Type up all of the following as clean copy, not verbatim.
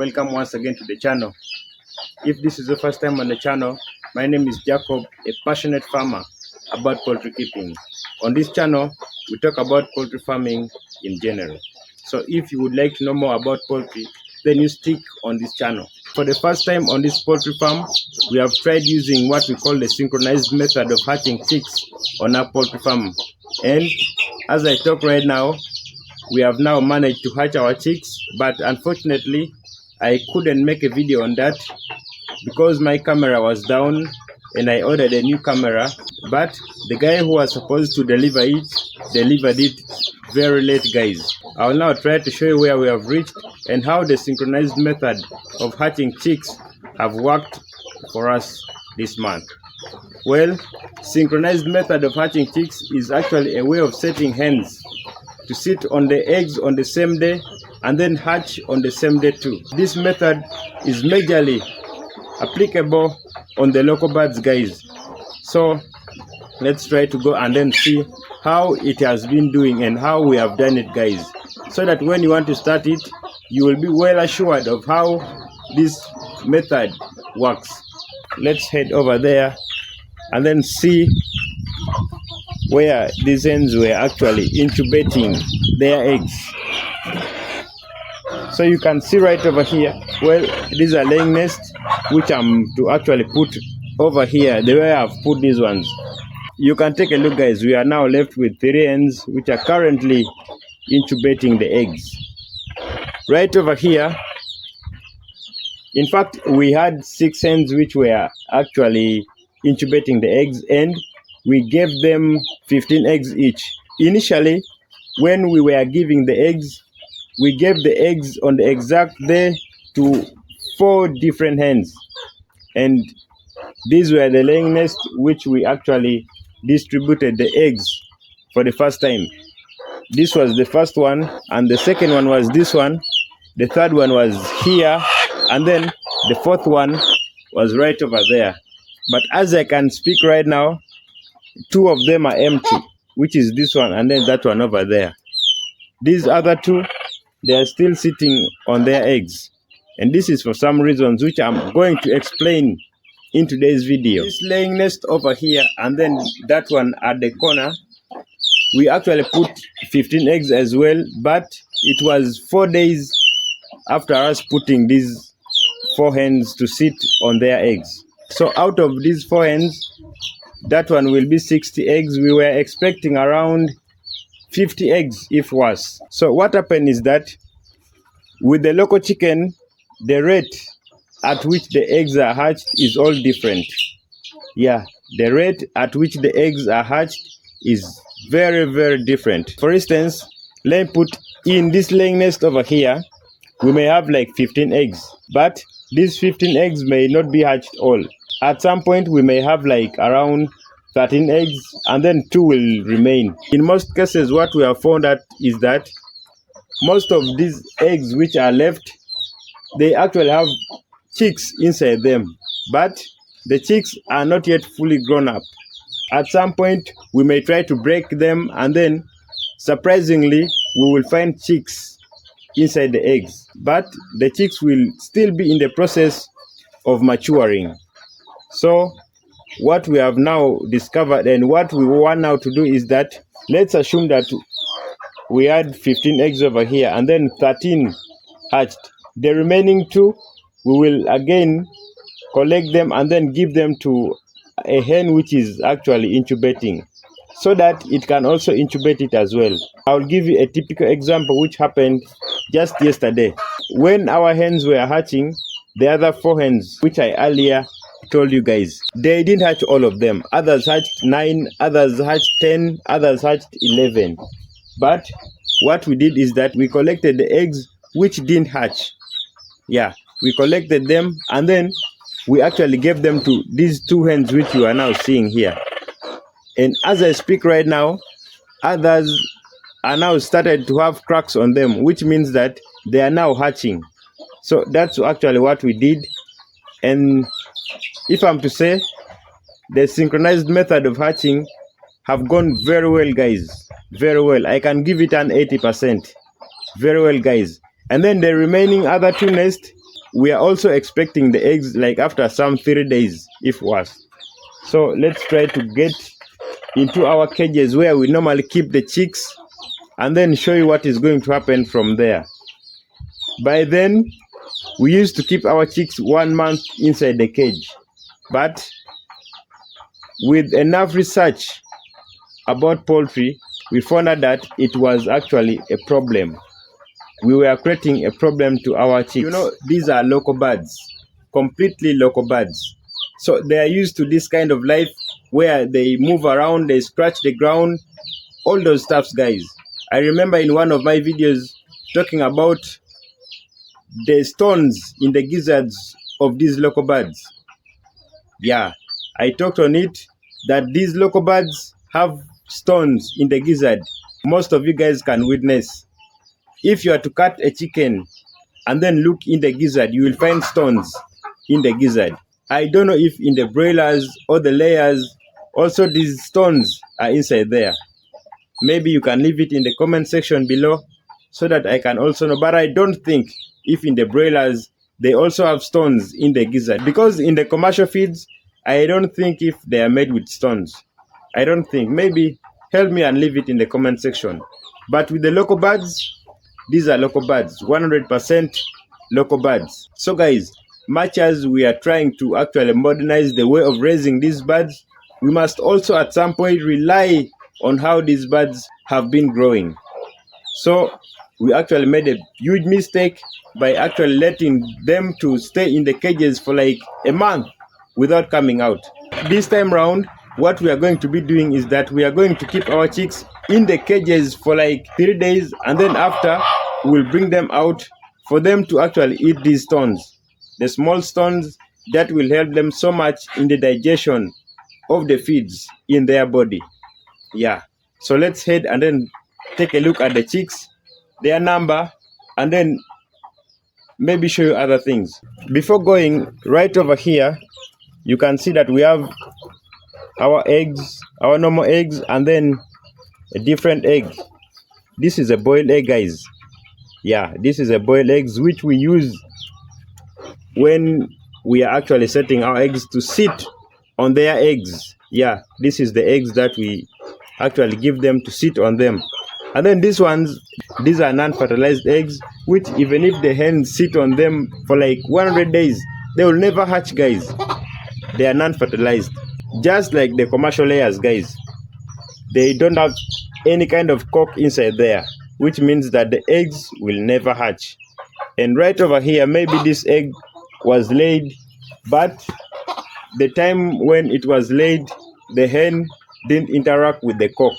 Welcome once again to the channel. If this is the first time on the channel, my name is Jacob, a passionate farmer about poultry keeping. On this channel, we talk about poultry farming in general. So if you would like to know more about poultry, then you stick on this channel. For the first time on this poultry farm, we have tried using what we call the synchronized method of hatching chicks on our poultry farm. And as I talk right now, we have now managed to hatch our chicks, but unfortunately, I couldn't make a video on that because my camera was down and I ordered a new camera, but the guy who was supposed to delivered it very late, guys. I will now try to show you where we have reached and how the synchronized method of hatching chicks have worked for us this month. Well, synchronized method of hatching chicks is actually a way of setting hens to sit on the eggs on the same day and then hatch on the same day too. This method is majorly applicable on the local birds, guys. So let's try to go and then see how it has been doing and how we have done it, guys, so that when you want to start it, you will be well assured of how this method works. Let's head over there and then see where these hens were actually incubating their eggs. So you can see right over here, well, these are laying nests which I'm to actually put over here the way I've put these ones. You can take a look, guys. We are now left with 3 hens which are currently incubating the eggs. Right over here, in fact, we had 6 hens which were actually incubating the eggs, and we gave them 15 eggs each. Initially, when we were giving the eggs, we gave the eggs on the exact day to 4 different hens, and these were the laying nests which we actually distributed the eggs for the first time. This was the first one, and the second one was this one, the third one was here, and then the fourth one was right over there. But as I can speak right now, 2 of them are empty, which is this one and then that one over there. These other 2, they are still sitting on their eggs, and this is for some reasons which I'm going to explain in today's video. This laying nest over here and then that one at the corner, we actually put 15 eggs as well, but it was 4 days after us putting these 4 hens to sit on their eggs. So out of these 4 hens, that one will be 60 eggs. We were expecting around 50 eggs if worse. So what happened is that with the local chicken, the rate at which the eggs are hatched is all different. Yeah, the rate at which the eggs are hatched is very, very different. For instance, let me put in this laying nest over here, we may have like 15 eggs, but these 15 eggs may not be hatched all. At some point, we may have like around 13 eggs, and then 2 will remain. In most cases, what we have found out is that most of these eggs which are left, they actually have chicks inside them, but the chicks are not yet fully grown up. At some point, we may try to break them, and then surprisingly, we will find chicks inside the eggs, but the chicks will still be in the process of maturing. So what we have now discovered and what we want now to do is that, let's assume that we had 15 eggs over here and then 13 hatched. The remaining 2, we will again collect them and then give them to a hen which is actually incubating, so that it can also incubate it as well. I'll give you a typical example which happened just yesterday. When our hens were hatching, the other 4 hens which I earlier told you guys, they didn't hatch all of them. Others hatched 9, others hatched 10, others hatched 11. But what we did is that we collected the eggs which didn't hatch. Yeah, we collected them and then we actually gave them to these 2 hens which you are now seeing here. And as I speak right now, others are now started to have cracks on them, which means that they are now hatching. So that's actually what we did. And if I'm to say, the synchronized method of hatching have gone very well, guys. Very well. I can give it an 80%. Very well, guys. And then the remaining other 2 nests, we are also expecting the eggs like after some 3 days, if worse. So let's try to get into our cages where we normally keep the chicks, and then show you what is going to happen from there. By then, we used to keep our chicks 1 month inside the cage, but with enough research about poultry, we found out that it was actually a problem. We were creating a problem to our chicks. You know, these are local birds, completely local birds. So they are used to this kind of life where they move around, they scratch the ground, all those stuffs, guys. I remember in one of my videos talking about the stones in the gizzards of these local birds. Yeah, I talked on it that these local birds have stones in the gizzard. Most of you guys can witness. If you are to cut a chicken and then look in the gizzard, you will find stones in the gizzard. I don't know if in the broilers or the layers also these stones are inside there. Maybe you can leave it in the comment section below so that I can also know. But I don't think if in the broilers they also have stones in the gizzard, because in the commercial feeds, I don't think if they are made with stones. I don't think. Maybe help me and leave it in the comment section. But with the local birds, these are local birds, 100% local birds. So guys, much as we are trying to actually modernize the way of raising these birds, we must also at some point rely on how these birds have been growing. So we actually made a huge mistake by actually letting them to stay in the cages for like a month without coming out. This time round, what we are going to be doing is that we are going to keep our chicks in the cages for like 3 days, and then after we'll bring them out for them to actually eat these stones, the small stones that will help them so much in the digestion of the feeds in their body. Yeah, so let's head and then take a look at the chicks, their number, and then maybe show you other things. Before going, right over here, you can see that we have our eggs, our normal eggs, and then a different egg. This is a boiled egg, guys. Yeah, this is a boiled eggs which we use when we are actually setting our eggs to sit on their eggs. Yeah, this is the eggs that we actually give them to sit on them. And then these ones, these are non-fertilized eggs, which even if the hens sit on them for like 100 days, they will never hatch, guys. They are non-fertilized. Just like the commercial layers, guys. They don't have any kind of cock inside there, which means that the eggs will never hatch. And right over here, maybe this egg was laid, but the time when it was laid, the hen didn't interact with the cock.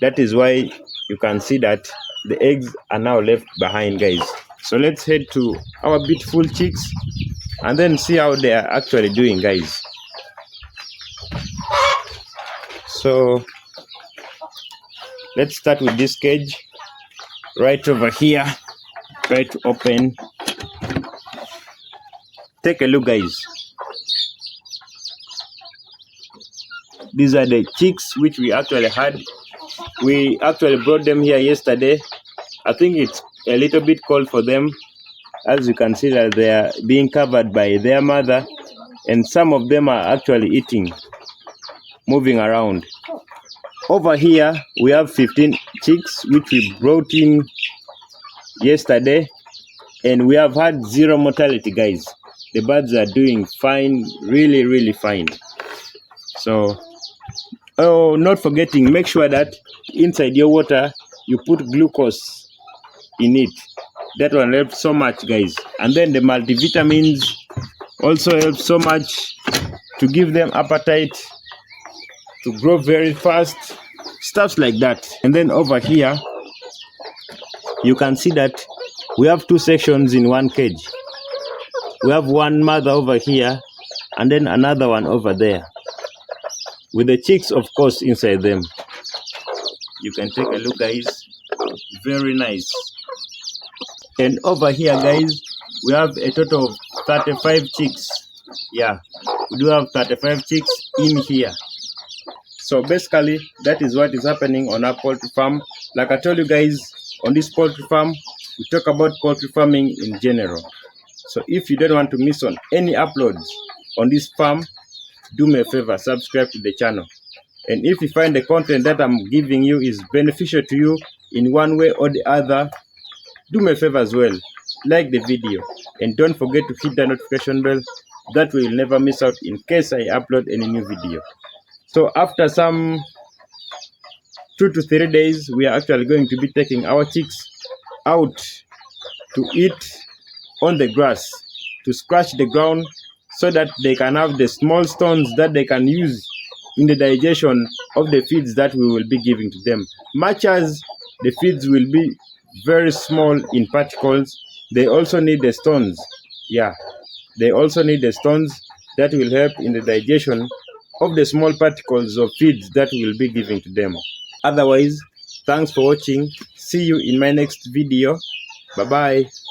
That is why you can see that the eggs are now left behind, guys. So let's head to our beautiful chicks and then see how they are actually doing, guys. So let's start with this cage right over here. Try to open. Take a look, guys. These are the chicks which we actually had. We actually brought them here yesterday. I think it's a little bit cold for them. As you can see that they are being covered by their mother, and some of them are actually eating, moving around. Over here, we have 15 chicks which we brought in yesterday, and we have had 0 mortality, guys. The birds are doing fine, really, really fine. So, oh, not forgetting, make sure that inside your water, you put glucose in it. That one helps so much, guys. And then the multivitamins also help so much to give them appetite, to grow very fast, stuff like that. And then over here, you can see that we have 2 sections in one cage. We have one mother over here and then another one over there, with the chicks, of course, inside them. You can take a look, guys. Very nice. And over here, guys, we have a total of 35 chicks. Yeah, we do have 35 chicks in here. So basically, that is what is happening on our poultry farm. Like I told you guys, on this poultry farm, we talk about poultry farming in general. So if you don't want to miss on any uploads on this farm, do me a favor, subscribe to the channel. And if you find the content that I'm giving you is beneficial to you in one way or the other, do me a favor as well, like the video, and don't forget to hit the notification bell. That way you'll never miss out in case I upload any new video. So after some 2 to 3 days, we are actually going to be taking our chicks out to eat on the grass, to scratch the ground so that they can have the small stones that they can use in the digestion of the feeds that we will be giving to them. Much as the feeds will be very small in particles, they also need the stones. Yeah, they also need the stones that will help in the digestion of the small particles of feeds that we will be giving to them. Otherwise, thanks for watching. See you in my next video. Bye bye.